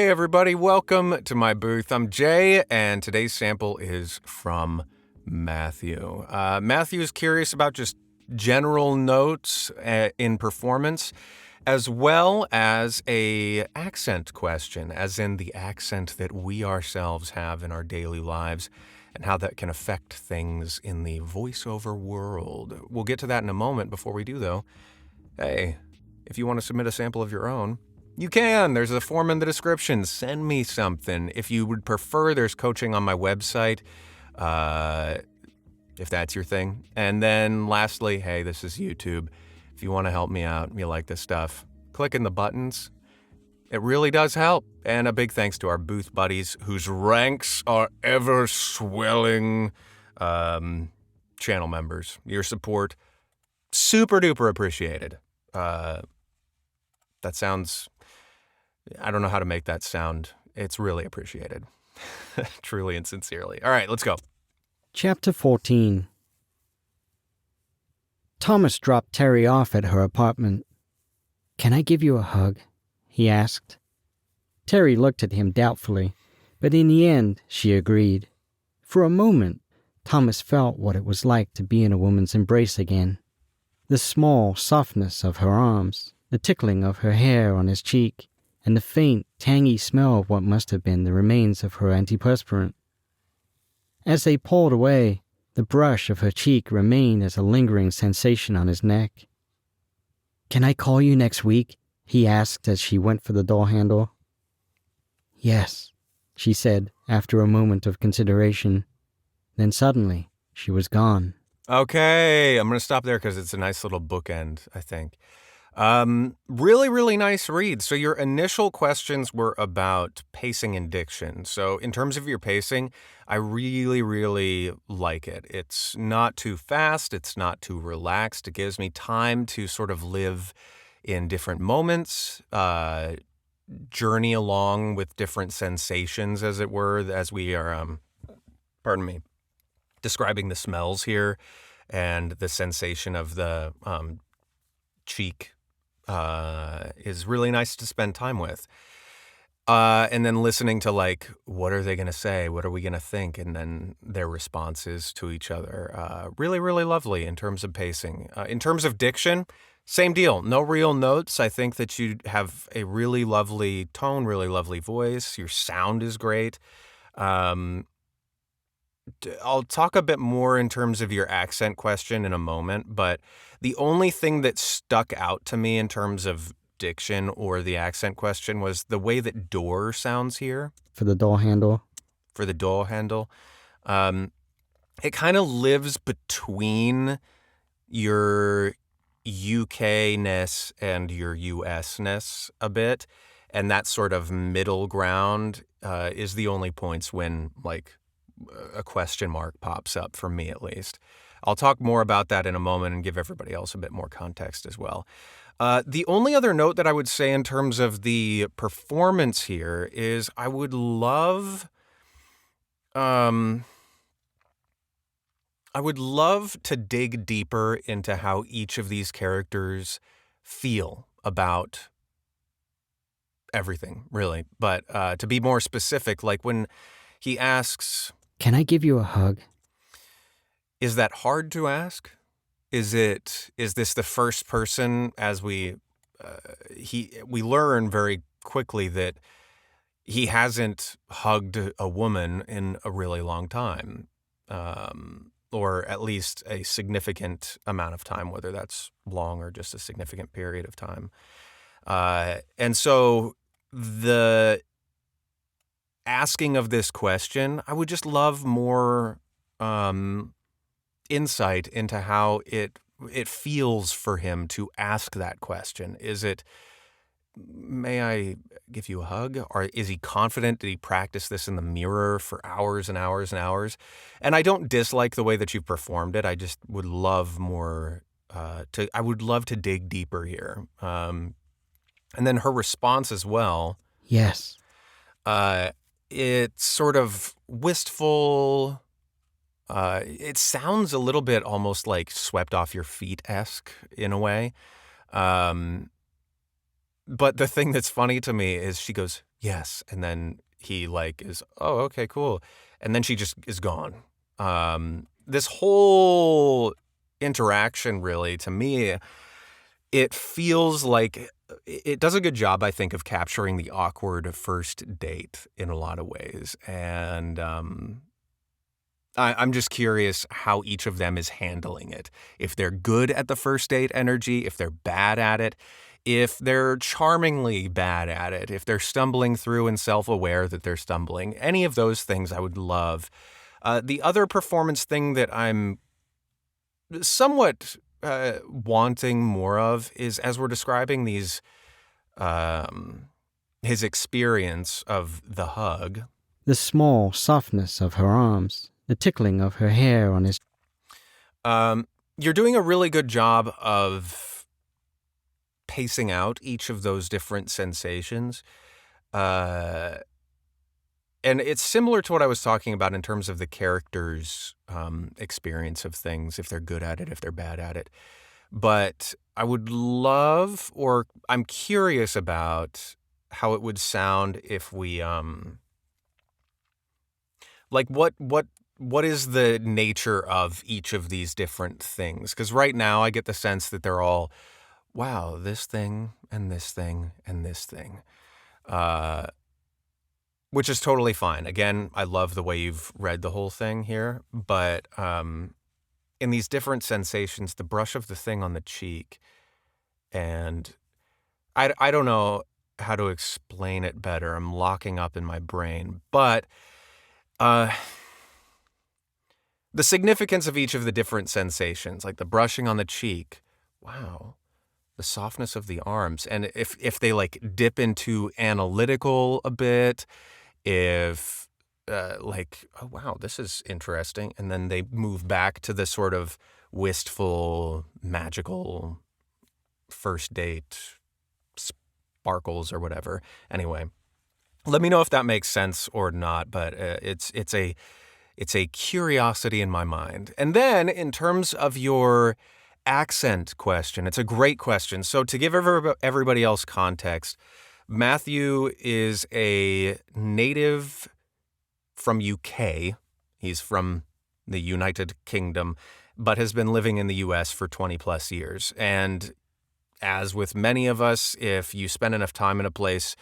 Hey everybody, welcome to my booth. I'm Jay, and today's sample is from Matthew. Matthew's curious about just general notes in performance, as well as a accent question, as in the accent that we ourselves have in our daily lives, and how that can affect things in the voiceover world. We'll get to that in a moment. Before we do, though, hey, if you want to submit a sample of your own, you can. There's a form in the description. Send me something. If you would prefer, there's coaching on my website, if that's your thing. And then lastly, hey, this is YouTube. If you want to help me out, you like this stuff, clicking the buttons, it really does help. And a big thanks to our booth buddies whose ranks are ever swelling, channel members. Your support, super duper appreciated. That sounds... I don't know how to make that sound. It's really appreciated. Truly and sincerely. All right, let's go. Chapter 14. Thomas dropped Terry off at her apartment. "Can I give you a hug?" he asked. Terry looked at him doubtfully, but in the end, she agreed. For a moment, Thomas felt what it was like to be in a woman's embrace again. The small softness of her arms, the tickling of her hair on his cheek, and the faint, tangy smell of what must have been the remains of her antiperspirant. As they pulled away, the brush of her cheek remained as a lingering sensation on his neck. "Can I call you next week?" he asked as she went for the door handle. "Yes," she said after a moment of consideration. Then suddenly, she was gone. Okay, I'm going to stop there because it's a nice little bookend, I think. Really, really nice read. So your initial questions were about pacing and diction. So in terms of your pacing, I really, really like it. It's not too fast. It's not too relaxed. It gives me time to sort of live in different moments, journey along with different sensations, as it were, as we are, describing the smells here and the sensation of the cheek. Is really nice to spend time with. And then listening to, like, what are they going to say? What are we going to think? And then their responses to each other. Really, really lovely in terms of pacing. In terms of diction, same deal. No real notes. I think that you have a really lovely tone, really lovely voice. Your sound is great. I'll talk a bit more in terms of your accent question in a moment, but the only thing that stuck out to me in terms of diction or the accent question was the way that door sounds here. For the door handle? For the door handle. It kind of lives between your UK-ness and your US-ness a bit, and that sort of middle ground is the only points when, like, a question mark pops up, for me at least. I'll talk more about that in a moment and give everybody else a bit more context as well. The only other note that I would say in terms of the performance here is I would love to dig deeper into how each of these characters feel about everything, really. But to be more specific, like when he asks, "Can I give you a hug?" Is that hard to ask? Is this the first person, as we learn very quickly that he hasn't hugged a woman in a really long time, or at least a significant amount of time, whether that's long or just a significant period of time. And so the asking of this question, I would just love more insight into how it feels for him to ask that question. Is it, may I give you a hug? Or is he confident? Did he practice this in the mirror for hours and hours and hours? And I don't dislike the way that you've performed it. I just would love more I would love to dig deeper here. And then her response as well. "Yes." It's sort of wistful. It sounds a little bit almost like swept off your feet-esque in a way. But the thing that's funny to me is she goes, yes. And then he like is, oh, okay, cool. And then she just is gone. This whole interaction really, to me, it feels like it does a good job, I think, of capturing the awkward first date in a lot of ways. And I'm just curious how each of them is handling it. If they're good at the first date energy, if they're bad at it, if they're charmingly bad at it, if they're stumbling through and self-aware that they're stumbling. Any of those things I would love. The other performance thing that I'm somewhat wanting more of is, as we're describing these, his experience of the hug. The small softness of her arms, the tickling of her hair on his... You're doing a really good job of pacing out each of those different sensations. And it's similar to what I was talking about in terms of the character's experience of things, if they're good at it, if they're bad at it. But I would love, or I'm curious about how it would sound if we, like what is the nature of each of these different things? Because right now I get the sense that they're all, wow, this thing and this thing and this thing. Which is totally fine. Again, I love the way you've read the whole thing here, but in these different sensations, the brush of the thing on the cheek, and I don't know how to explain it better. I'm locking up in my brain, but the significance of each of the different sensations, like the brushing on the cheek, wow, the softness of the arms, and if they like dip into analytical a bit, if like, oh wow, this is interesting, and then they move back to the sort of wistful, magical first date sparkles or whatever. Anyway, let me know if that makes sense or not, but it's a curiosity in my mind. And then in terms of your accent question, it's a great question. So to give everybody else context, Matthew is a native from UK. He's from the United Kingdom, but has been living in the US for 20 plus years. And as with many of us, if you spend enough time in a place,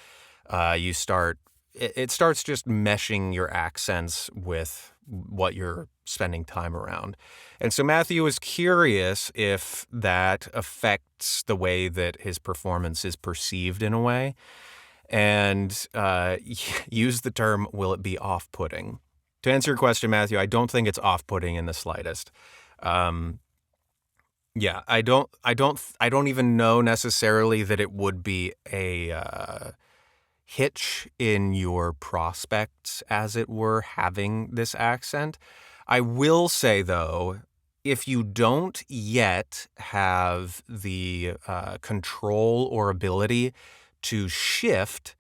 it starts just meshing your accents with what you're spending time around. And so Matthew is curious if that affects the way that his performance is perceived in a way, and use the term, will it be off-putting? To answer your question, Matthew, I don't think it's off-putting in the slightest. Yeah, I don't even know necessarily that it would be a hitch in your prospects, as it were, having this accent. I will say, though, if you don't yet have the control or ability to shift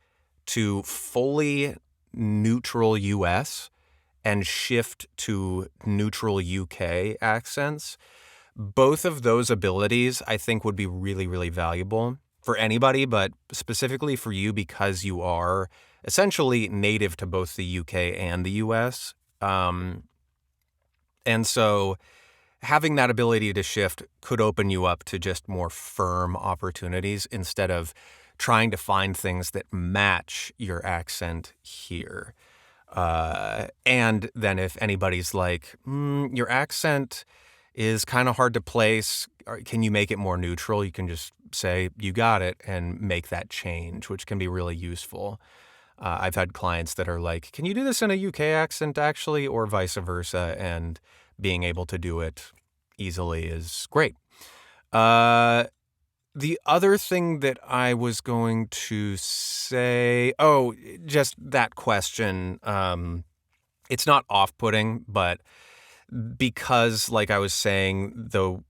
to fully neutral US and shift to neutral UK accents, both of those abilities, I think, would be really, really valuable for anybody, but specifically for you because you are essentially native to both the UK and the US. And so having that ability to shift could open you up to just more firm opportunities instead of trying to find things that match your accent here. And then if anybody's like, your accent is kind of hard to place, can you make it more neutral? You can just say, you got it, and make that change, which can be really useful. I've had clients that are like, can you do this in a UK accent actually, or vice versa? And being able to do it easily is great. The other thing that I was going to say, just that question. It's not off-putting, but because, like I was saying, though,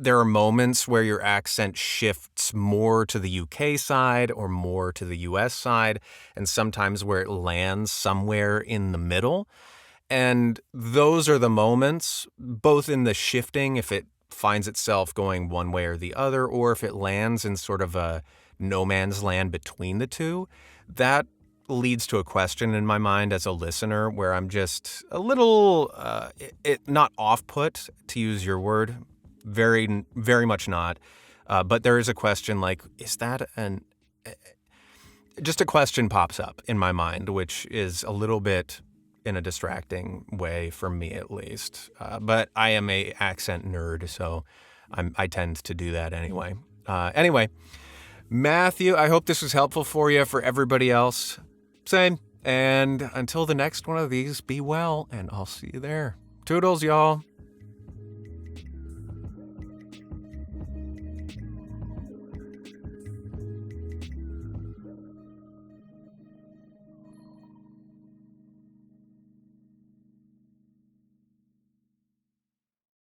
there are moments where your accent shifts more to the UK side or more to the US side, and sometimes where it lands somewhere in the middle. And those are the moments, both in the shifting, if it finds itself going one way or the other, or if it lands in sort of a no man's land between the two, that leads to a question in my mind as a listener where I'm just a little, not off-put, to use your word, very, very much not. But there is a question like, is that just a question pops up in my mind, which is a little bit in a distracting way for me at least. But I am a accent nerd, so I tend to do that anyway. Anyway, Matthew, I hope this was helpful for you. For everybody else, same. And until the next one of these, be well, and I'll see you there. Toodles, y'all.